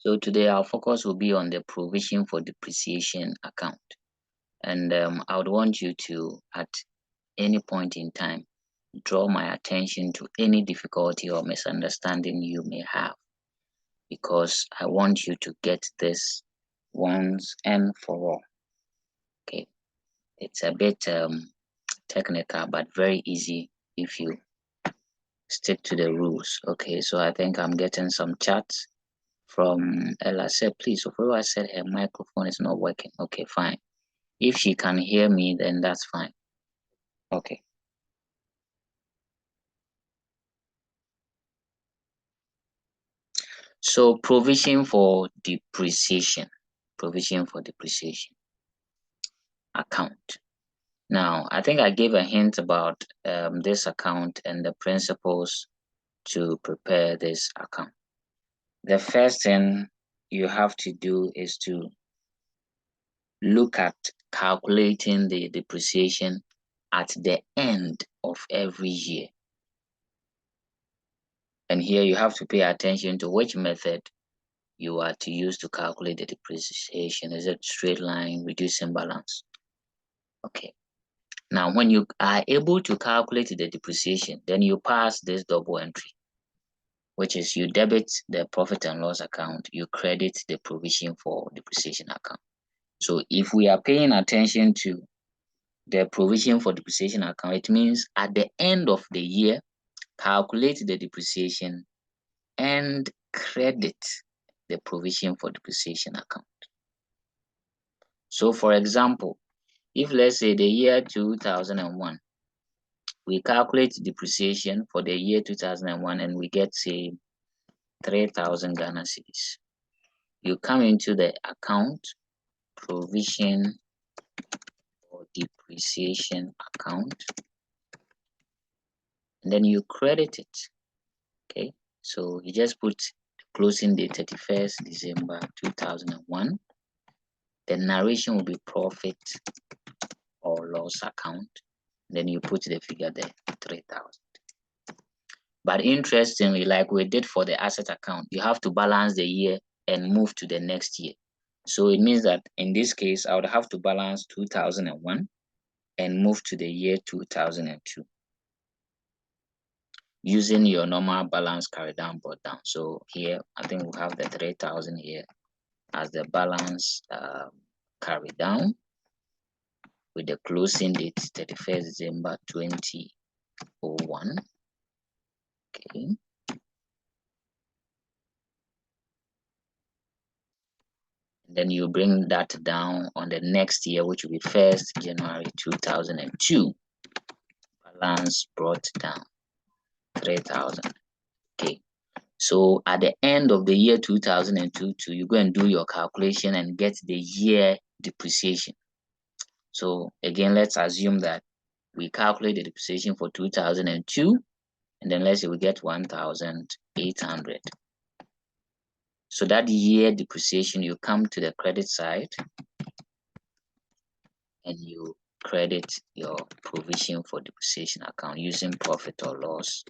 So today our focus will be on the provision for depreciation account. And I would want you to, at any point in time, draw my attention to any difficulty or misunderstanding you may have, because I want you to get this once and for all. Okay, it's a bit technical, but very easy if you stick to the rules. Okay, so I think I'm getting some chats from Ella. Said, please, I said her microphone is not working. Okay, fine. If she can hear me, then that's fine. Okay. So provision for depreciation account. Now, I think I gave a hint about this account and the principles to prepare this account. The first thing you have to do is to look at calculating the depreciation at the end of every year. And here you have to pay attention to which method you are to use to calculate the depreciation. Is it straight line, reducing balance? Okay. Now, when you are able to calculate the depreciation, then you pass this double entry, which is you debit the profit and loss account, you credit the provision for depreciation account. So if we are paying attention to the provision for depreciation account, it means at the end of the year, calculate the depreciation and credit the provision for depreciation account. So for example, if let's say the year 2001, we calculate depreciation for the year 2001 and we get, say, 3,000 Ghana cedis. You come into the account, provision for depreciation account, and then you credit it. Okay, so you just put closing date 31st December 2001. The narration will be profit or loss account. Then you put the figure there, 3,000. But interestingly, like we did for the asset account, you have to balance the year and move to the next year. So it means that in this case, I would have to balance 2001 and move to the year 2002 using your normal balance carry down, brought down. So here, I think we'll have the 3,000 here as the balance carry down with the closing date 31st December 2001. Okay. Then you bring that down on the next year, which will be 1st January 2002. Balance brought down 3,000. Okay. So at the end of the year 2002, you go and do your calculation and get the year depreciation. So again, let's assume that we calculate the depreciation for 2002, and then let's say we get 1,800. So that year depreciation, you come to the credit side and you credit your provision for depreciation account using profit or loss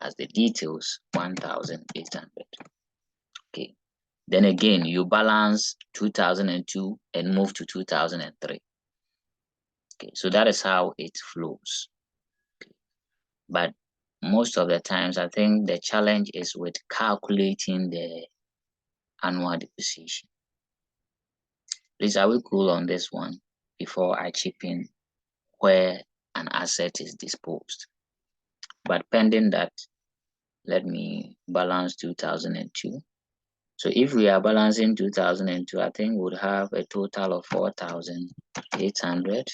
as the details, 1,800. Okay. Then again, you balance 2002 and move to 2003. Okay, so that is how it flows. Okay. But most of the times, I think the challenge is with calculating the annual depreciation. Please, are we cool on this one before I chip in where an asset is disposed? But pending that, let me balance 2002. So if we are balancing 2002, I think we would have a total of 4,800.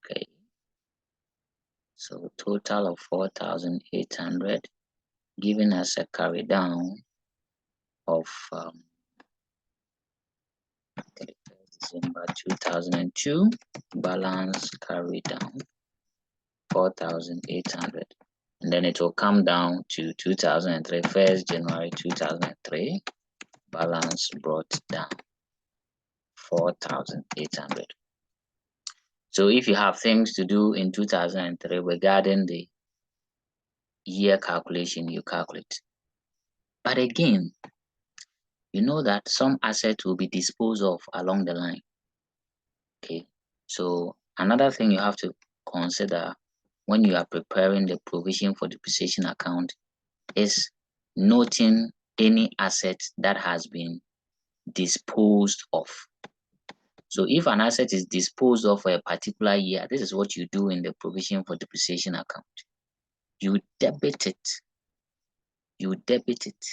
Okay. So total of 4,800, giving us a carry down of December 2002, balance carry down 4,800. And then it will come down to 2003, 1st January 2003, balance brought down 4,800. So if you have things to do in 2003 regarding the year calculation, you calculate. But again, you know that some assets will be disposed of along the line. Okay, so another thing you have to consider when you are preparing the provision for depreciation account is noting any asset that has been disposed of. So if an asset is disposed of for a particular year, this is what you do in the provision for depreciation account. You debit it. You debit it.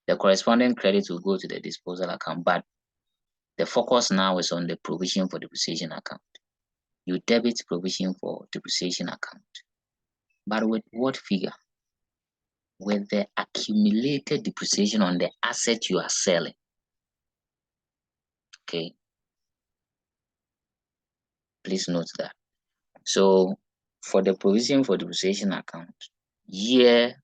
The corresponding credit will go to the disposal account, but the focus now is on the provision for depreciation account. You debit provision for depreciation account. But with what figure? With the accumulated depreciation on the asset you are selling. Okay. Please note that. So for the provision for depreciation account, year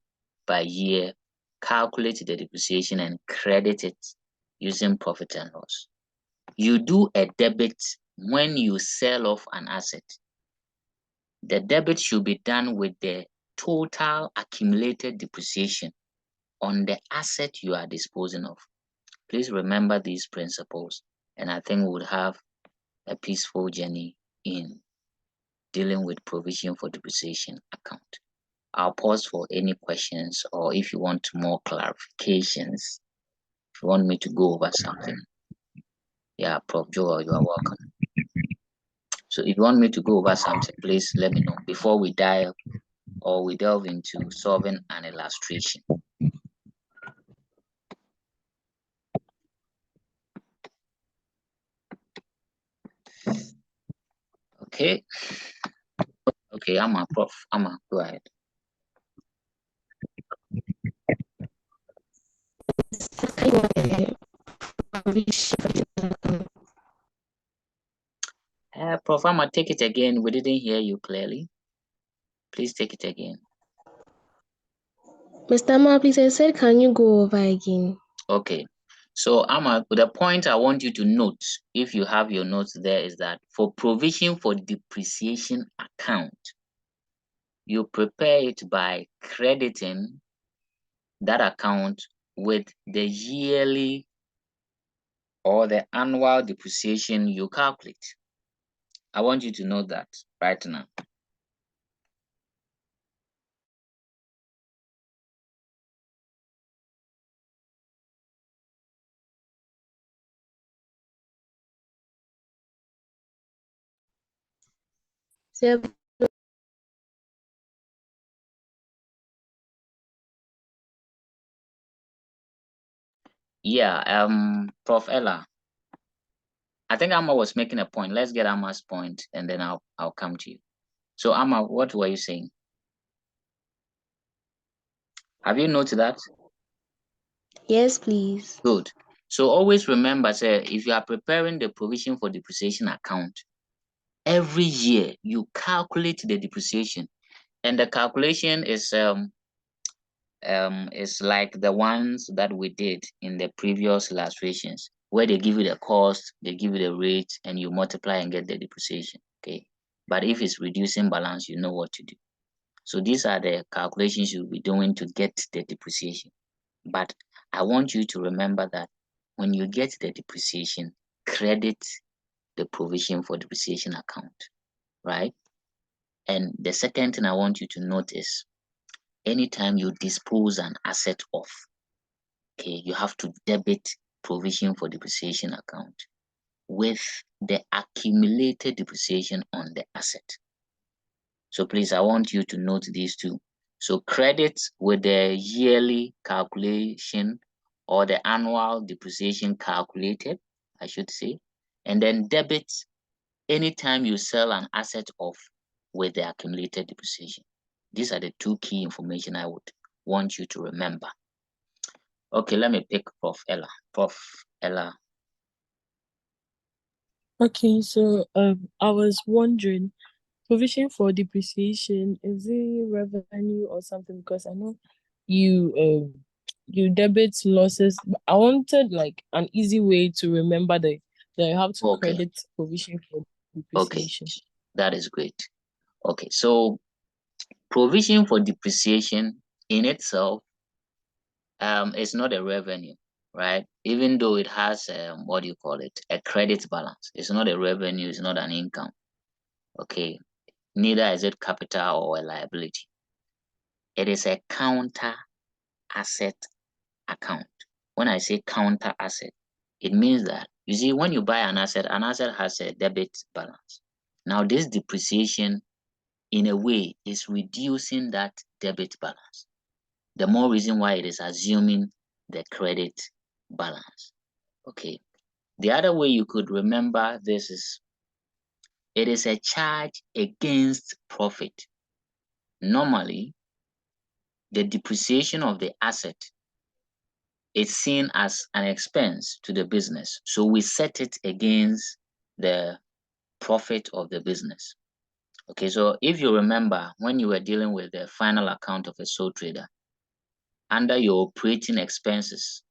by year, calculate the depreciation and credit it using profit and loss. You do a debit when you sell off an asset. The debit should be done with the total accumulated depreciation on the asset you are disposing of. Please remember these principles, and I think we would have a peaceful journey in dealing with provision for depreciation account. I'll pause for any questions, or if you want more clarifications, if you want me to go over something. Yeah, Prof. Joel, you are welcome. So if you want me to go over something, please let me know before we dive or we delve into solving an illustration. Okay. Okay, Amma, Prof. Amma, go ahead. Prof. Amma, take it again. We didn't hear you clearly. Please take it again. Mr. Amma, please, I said, can you go over again? Okay. So, Amma, the point I want you to note, if you have your notes there, is that for provision for depreciation account, you prepare it by crediting that account with the yearly or the annual depreciation you calculate. I want you to know that right now. Yeah, Prof. Ella, I think Amma was making a point. Let's get Amma's point, and then I'll come to you. So, Amma, what were you saying? Have you noted that? Yes, please. Good. So always remember, sir, if you are preparing the provision for depreciation account, every year you calculate the depreciation, and the calculation is like the ones that we did in the previous illustrations, where they give you the cost, they give you the rate, and you multiply and get the depreciation. Okay. But if it's reducing balance, you know what to do. So these are the calculations you'll be doing to get the depreciation. But I want you to remember that when you get the depreciation, credit the provision for depreciation account, right? And the second thing I want you to notice, anytime you dispose an asset off, okay, you have to debit provision for depreciation account with the accumulated depreciation on the asset. So please, I want you to note these two. So credit with the yearly calculation or the annual depreciation calculated, I should say, and then debit anytime you sell an asset off with the accumulated depreciation. These are the two key information I would want you to remember. Okay, let me pick Prof. Ella. Prof. Ella. Okay, so I was wondering, provision for depreciation, is it revenue or something? Because I know you debit losses. I wanted like an easy way to remember the that you have to Okay. credit provision for Okay. depreciation. That is great. Okay. So provision for depreciation in itself is not a revenue, right? Even though it has what do you call it, a credit balance. It's not a revenue, it's not an income. Okay. Neither is it capital or a liability. It is a counter asset account. When I say counter asset, it means that you see, when you buy an asset has a debit balance. Now, this depreciation, in a way, is reducing that debit balance. The more reason why it is assuming the credit balance. Okay. The other way you could remember this is it is a charge against profit. Normally, the depreciation of the asset is seen as an expense to the business. So we set it against the profit of the business. Okay, so if you remember when you were dealing with the final account of a sole trader, under your operating expenses,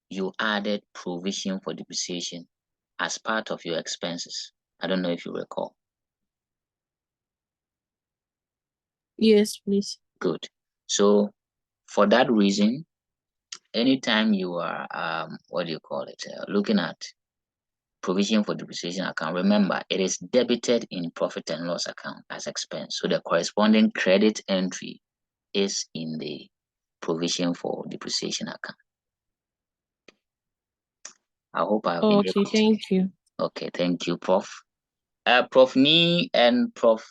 you added provision for depreciation as part of your expenses. I don't know if you recall. Yes, please. Good. So for that reason, anytime you are what do you call it, looking at provision for depreciation account, remember it is debited in profit and loss account as expense. So the corresponding credit entry is in the provision for depreciation account. I hope I've been Okay, able to. thank you. Okay, thank you, Prof. Prof. Nee and Prof.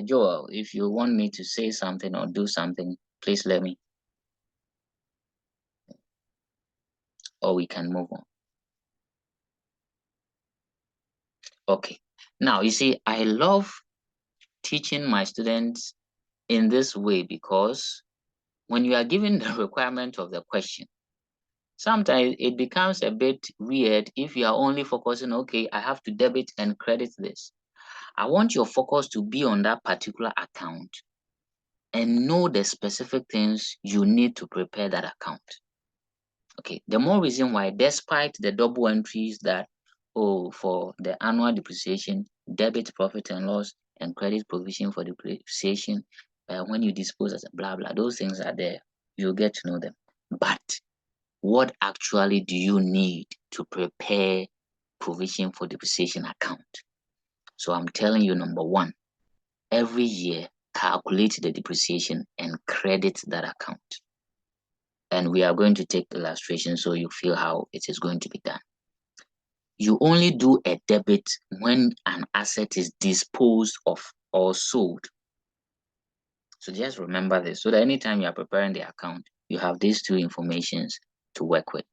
Joel, if you want me to say something or do something, please let me, or we can move on. Okay. Now, you see, I love teaching my students in this way because when you are given the requirement of the question, sometimes it becomes a bit weird if you are only focusing, okay, I have to debit and credit this. I want your focus to be on that particular account and know the specific things you need to prepare that account. Okay, the more reason why, despite the double entries that, oh, for the annual depreciation, debit profit and loss, and credit provision for depreciation, when you dispose as a blah blah, those things are there. You'll get to know them. But what actually do you need to prepare provision for depreciation account? So I'm telling you, number one, every year calculate the depreciation and credit that account. And we are going to take illustration so you feel how it is going to be done. You only do a debit when an asset is disposed of or sold. So just remember this so that anytime you are preparing the account, you have these two informations to work with.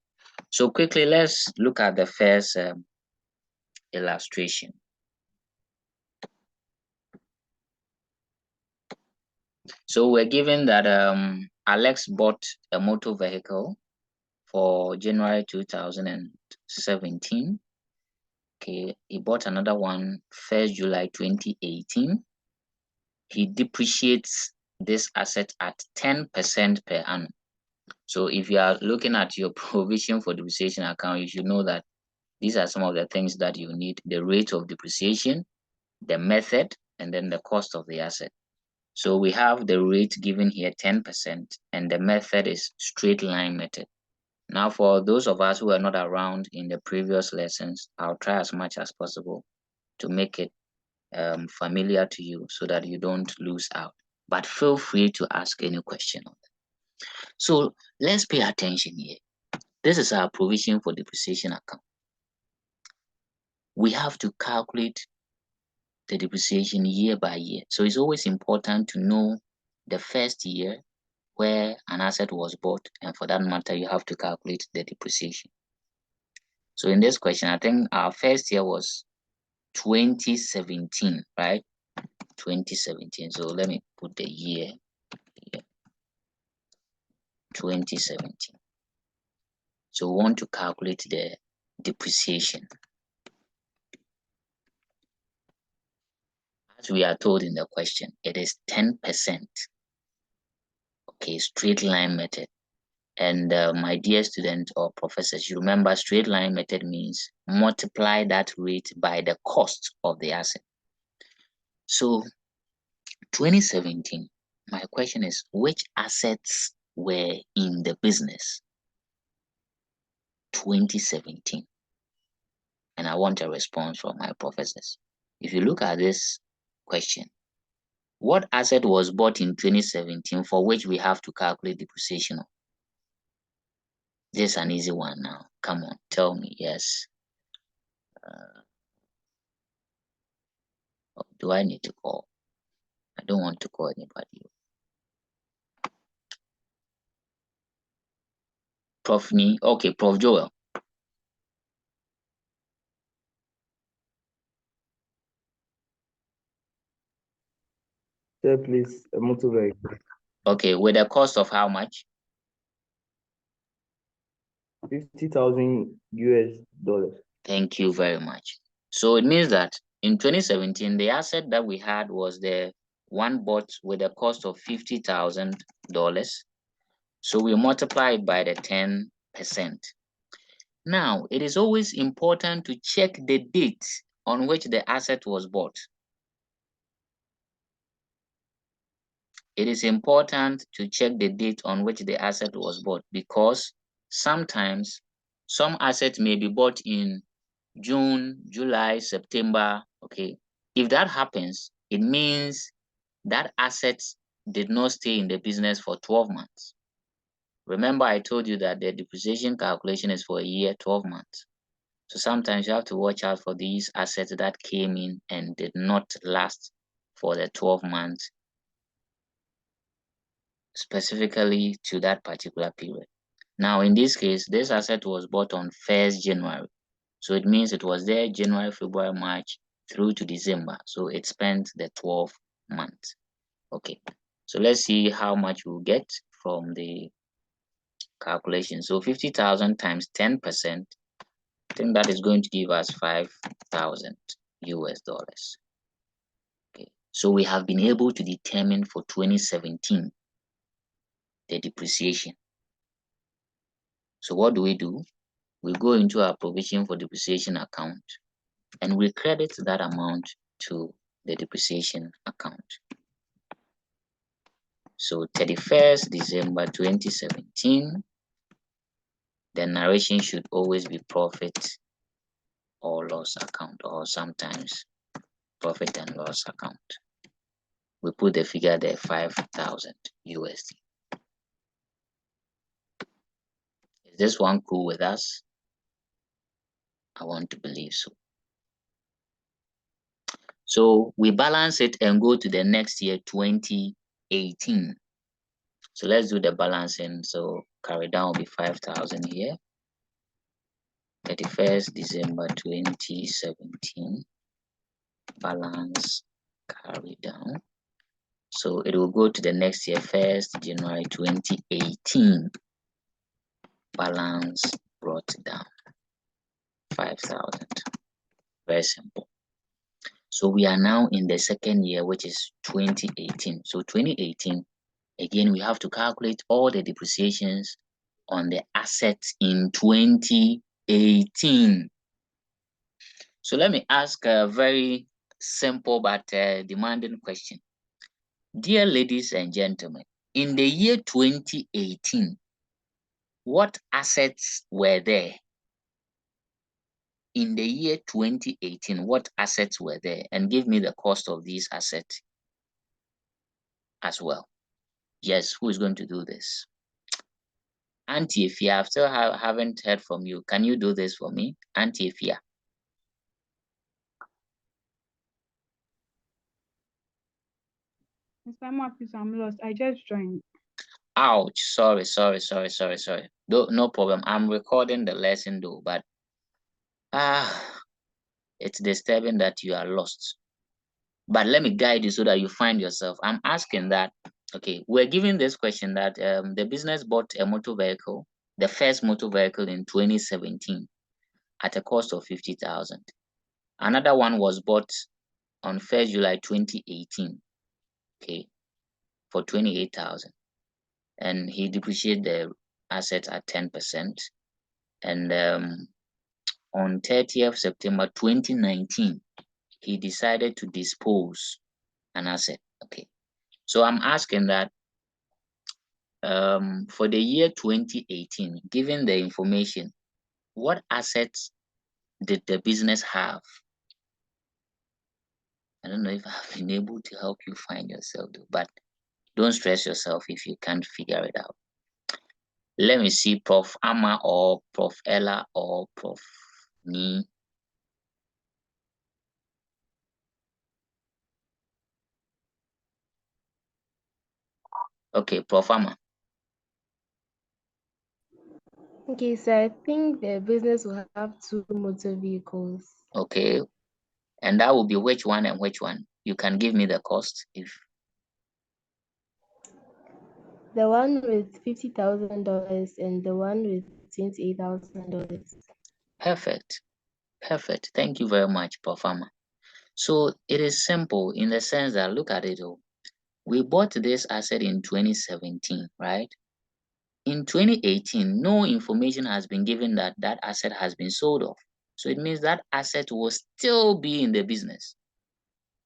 So quickly, let's look at the first illustration. So we're given that Alex bought a motor vehicle for January 2017. Okay, he bought another one 1st July 2018. He depreciates this asset at 10% per annum. So if you are looking at your provision for depreciation account, you should know that these are some of the things that you need: the rate of depreciation, the method, and then the cost of the asset. So we have the rate given here 10%, and the method is straight line method. Now, for those of us who are not around in the previous lessons, I'll try as much as possible to make it familiar to you so that you don't lose out. But feel free to ask any question on that. So let's pay attention here. This is our provision for depreciation account. We have to calculate the depreciation year by year. So it's always important to know the first year where an asset was bought, and for that matter, you have to calculate the depreciation. So in this question, I think our first year was 2017, right? 2017. So let me put the year here, 2017. So we want to calculate the depreciation. As we are told in the question, it is 10%. Okay, straight line method. And my dear student or professors, you remember straight line method means multiply that rate by the cost of the asset. So 2017, my question is, which assets were in the business 2017? And I want a response from my professors. If you look at this question, what asset was bought in 2017 for which we have to calculate depreciation? This is an easy one now. Come on, tell me. Yes. Do I need to call? I don't want to call anybody. Prof. Ni. Okay, Prof. Joel. Sir, please, a motor vehicle. Okay, with a cost of how much? 50,000 US dollars. Thank you very much. So it means that in 2017, the asset that we had was the one bought with a cost of $50,000. So we multiply it by the 10%. Now, it is always important to check the date on which the asset was bought. It is important to check the date on which the asset was bought because sometimes some assets may be bought in June, July, September. Okay. If that happens, it means that asset did not stay in the business for 12 months. Remember, I told you that the depreciation calculation is for a year, 12 months. So sometimes you have to watch out for these assets that came in and did not last for the 12 months, specifically to that particular period. Now, in this case, this asset was bought on 1st January. So it means it was there January, February, March through to December. So it spent the 12 months. Okay. So let's see how much we'll get from the calculation. So 50,000 times 10%, I think that is going to give us 5,000 US dollars. Okay. So we have been able to determine for 2017 the depreciation. So what do? We go into our provision for depreciation account and we credit that amount to the depreciation account. So 31st December 2017, the narration should always be profit or loss account, or sometimes profit and loss account. We put the figure there, 5,000 USD. Is this one cool with us? I want to believe so. So we balance it and go to the next year, 2018. So let's do the balancing. So carry down will be 5,000 here. 31st December 2017. Balance carry down. So it will go to the next year, 1st January 2018. Balance brought down 5,000. Very simple. So we are now in the second year, which is 2018. So 2018, again, we have to calculate all the depreciations on the assets in 2018. So let me ask a very simple but demanding question. Dear ladies and gentlemen, in the year 2018, what assets were there? In the year 2018, what assets were there? And give me the cost of these assets as well. Yes, who is going to do this? Auntie Ifia, I still haven't heard from you. Can you do this for me? Auntie Ifia. Mr. Marcus, I'm lost. I just joined. Ouch. Sorry. No problem. I'm recording the lesson though, but it's disturbing that you are lost. But let me guide you so that you find yourself. I'm asking that, okay, we're giving this question that the business bought a motor vehicle, the first motor vehicle in 2017 at a cost of 50,000. Another one was bought on 1st July 2018, okay, for 28,000. And he depreciated asset at 10%. And on 30th September 2019, he decided to dispose an asset. Okay. So I'm asking that for the year 2018, given the information, what assets did the business have? I don't know if I've been able to help you find yourself, though, but don't stress yourself if you can't figure it out. Let me see Prof. Amma or Prof. Ella or Prof. Ni. Okay, Prof. Amma. Okay, so I think the business will have 2 motor vehicles. Okay, and that will be which one and which one? You can give me the cost if. The one with $50,000 and the one with $28,000. Perfect. Perfect. Thank you very much, Prof. Amma. So it is simple in the sense that, look at it all. We bought this asset in 2017, right? In 2018, no information has been given that that asset has been sold off. So it means that asset will still be in the business.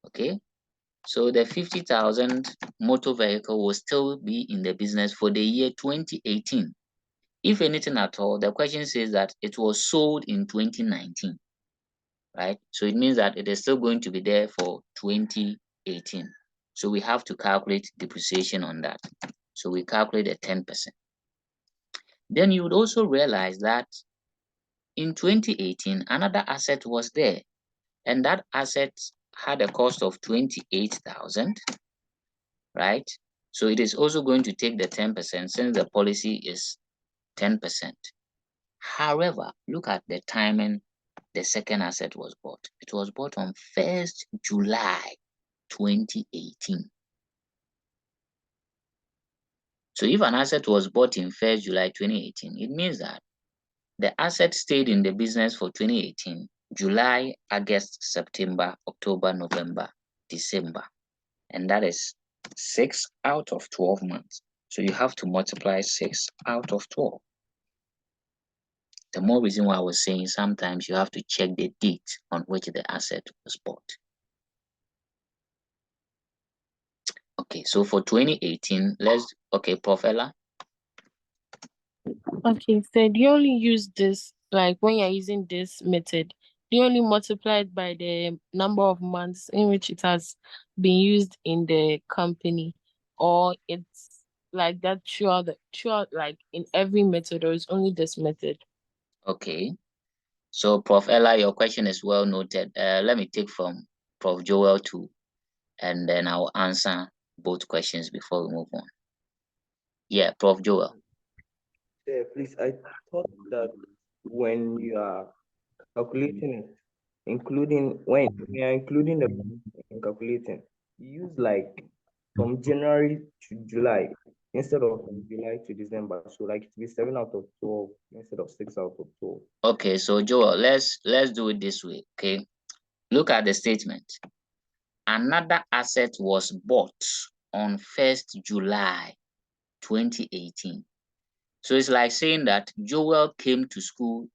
Okay. So the 50,000 motor vehicle will still be in the business for the year 2018. If anything at all, the question says that it was sold in 2019, right? So it means that it is still going to be there for 2018. So we have to calculate depreciation on that. So we calculate a 10%. Then you would also realize that in 2018, another asset was there, and that asset had a cost of 28,000, right? So it is also going to take the 10% since the policy is 10%. However, look at the timing the second asset was bought. It was bought on 1st July 2018. So if an asset was bought in 1st July 2018, it means that the asset stayed in the business for 2018, July, August, September, October, November, December. And that is 6 out of 12 months. So you have to multiply 6 out of 12. The more reason why I was saying sometimes you have to check the date on which the asset was bought. Okay, so for 2018, okay, Prof. Ella. Okay, so do you only use this, like when you're using this method, do you only multiply it by the number of months in which it has been used in the company, or it's like that throughout like in every method, or is only this method? Okay, so Prof. Ella, your question is well noted. Let me take from Prof. Joel too, and then I'll answer both questions before we move on. Yeah, Prof. Joel. Yeah, please, I thought that when you are calculating it, when you are including the in calculating, you use like from January to July instead of from July to December. So like it be 7 out of 12 instead of 6 out of 12. Okay, so Joel, let's do it this way. Okay, look at the statement. Another asset was bought on 1st July 2018. So it's like saying that Joel came to school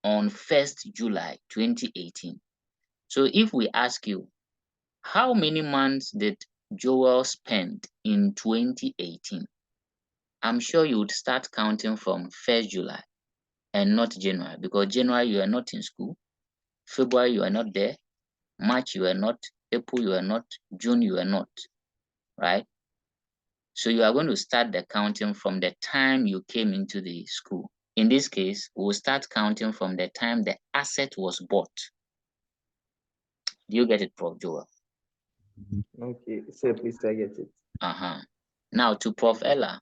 on 1st July 2018. So if we ask you, how many months did Joel spend in 2018? I'm sure you would start counting from 1st July and not January, because January you are not in school, February you are not there, March you are not, April you are not, June you are not, right? So you are going to start the counting from the time you came into the school. In this case, we'll start counting from the time the asset was bought. Do you get it, Prof. Joel? Okay, so please, I get it. Now to Prof. Ella.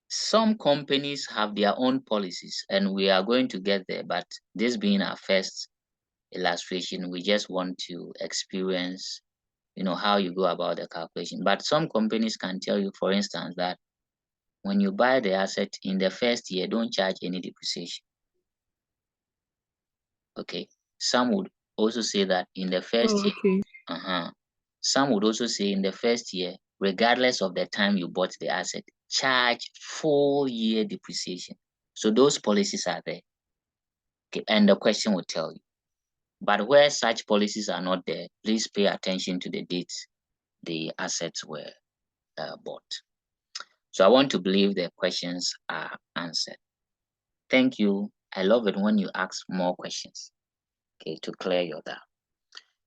Some companies have their own policies, and we are going to get there, but this being our first illustration, we just want to experience, how you go about the calculation. But some companies can tell you, for instance, that when you buy the asset in the first year, don't charge any depreciation. Okay. Some would also say that in the first year. Okay. Some would also say in the first year, regardless of the time you bought the asset, charge full year depreciation. So those policies are there. Okay, and the question will tell you. But where such policies are not there, please pay attention to the dates the assets were bought. So I want to believe the questions are answered. Thank you. I love it when you ask more questions, okay, to clear your doubt.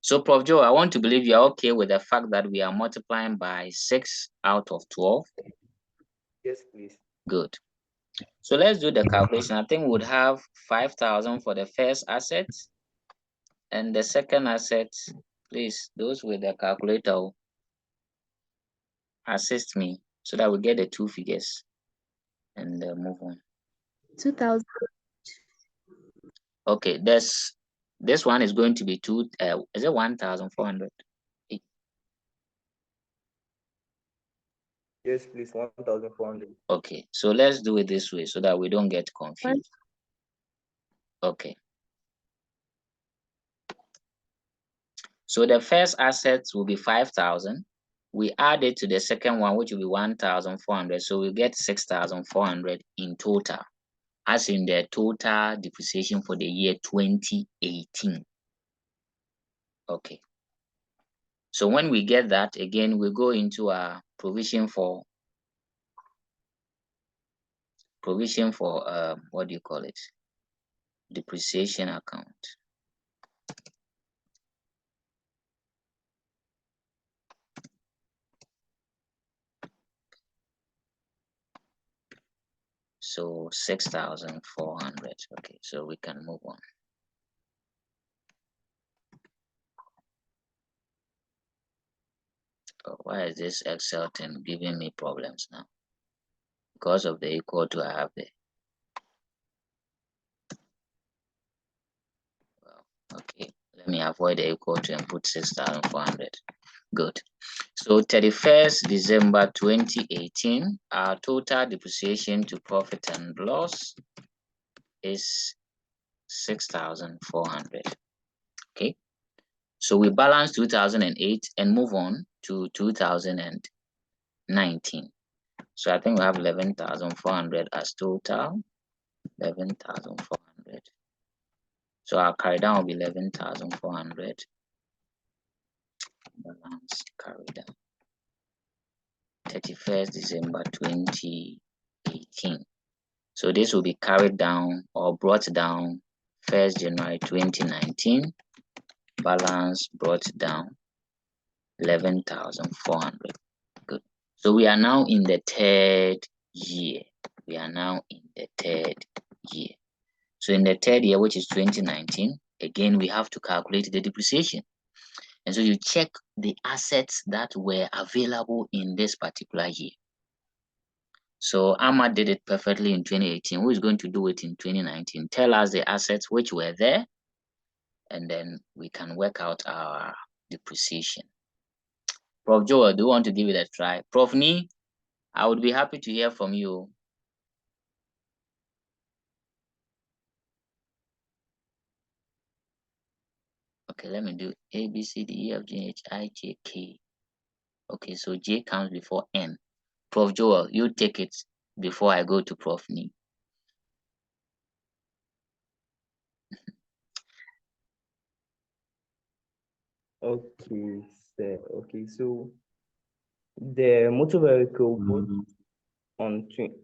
So Prof. Joe, I want to believe you're okay with the fact that we are multiplying by 6 out of 12. Yes, please. Good. So let's do the calculation. I think we would have 5,000 for the first asset and the second asset. Please, those with the calculator, assist me so that we get the two figures and move on. 2,000. Okay, this one is going to be is it 1,400? Yes, please. 1,400. Okay, so let's do it this way so that we don't get confused. Okay. So the first assets will be 5,000. We add it to the second one, which will be 1,400. So we get 6,400 in total, as in the total depreciation for the year 2018. Okay. So when we get that, again, we go into our provision for what do you call it? Depreciation account. So 6,400. Okay, so we can move on. Oh, why is this Excel thing giving me problems now? Because of the equal to I have there. Well, okay, let me avoid the equal to and put 6,400. Good. So 31st December 2018, our total depreciation to profit and loss is 6,400. Okay. So we balance 2008 and move on to 2019. So I think we have 11,400 as total. 11,400. So our carry down will be 11,400. Balance carry down. 31st December 2018. So this will be carried down or brought down 1st January 2019. Balance brought down 11,400. Good. So we are now in the third year. We are now in the third year. So in the third year, which is 2019, again, we have to calculate the depreciation. And so you check the assets that were available in this particular year. So Ahmad did it perfectly in 2018. Who is going to do it in 2019? Tell us the assets which were there, and then we can work out our depreciation. Prof. Joel, do you want to give it a try? Prof. Ni, I would be happy to hear from you. Okay, let me do A, B, C, D, E, F, G, H, I, J, K. Okay, so J comes before N. Prof. Joel, you take it before I go to Prof. Ni. Okay, sir. Okay, so the motor vehicle bought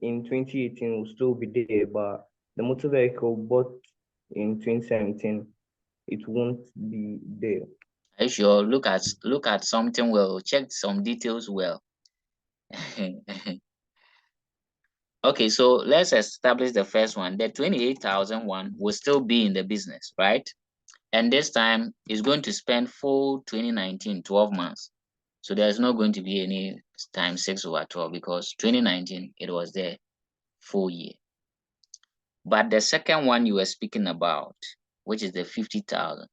in 2018 will still be there, but the motor vehicle bought in 2017, it won't be there. Are you sure? Look at something well. Check some details well. Okay, so let's establish the first one. The 28,001 will still be in the business, right? And this time is going to spend full 2019, 12 months. So there's not going to be any times 6/12 because 2019, it was there full year. But the second one you were speaking about, which is the 50,000,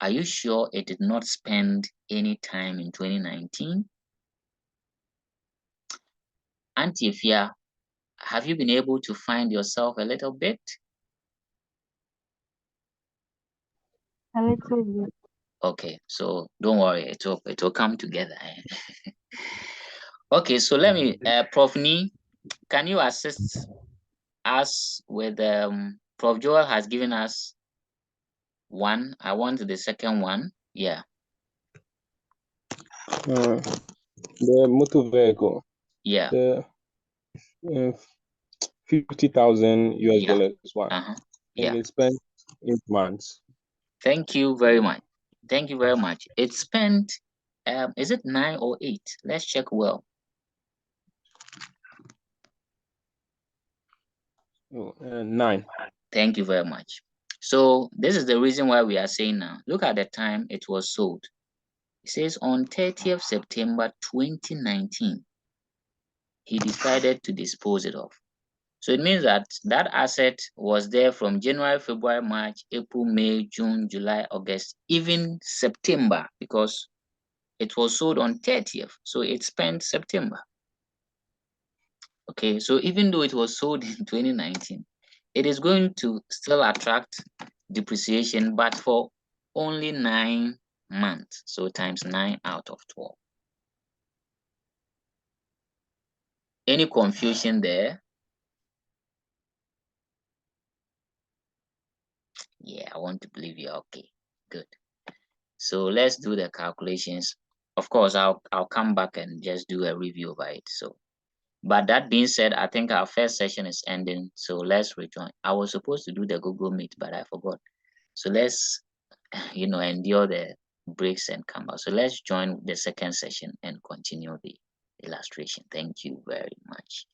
are you sure it did not spend any time in 2019? Auntie Ifya, have you been able to find yourself a little bit? A little bit. Okay, so don't worry, it will come together. Okay, so let me, Prof. Ni, can you assist us with Prof. Joel has given us one. I want the second one. Yeah. The motor vehicle. Yeah. The 50,000 US Yeah. dollars one. Yeah. And it spent 8 months. Thank you very much. Thank you very much. It spent, is it 9 or 8? Let's check well. Oh, 9. Thank you very much. So this is the reason why we are saying now. Look at the time it was sold. It says on 30th September 2019, he decided to dispose it off. So it means that that asset was there from January, February, March, April, May, June, July, August, even September, because it was sold on 30th. So it spent September. Okay, so even though it was sold in 2019, it is going to still attract depreciation, but for only 9 months. So times 9 out of 12. Any confusion there? Yeah, I want to believe you're okay. Good. So let's do the calculations. Of course, I'll come back and just do a review of it. So, but that being said, I think our first session is ending. So let's rejoin. I was supposed to do the Google Meet, but I forgot. So let's, endure the breaks and come back. So let's join the second session and continue the illustration. Thank you very much.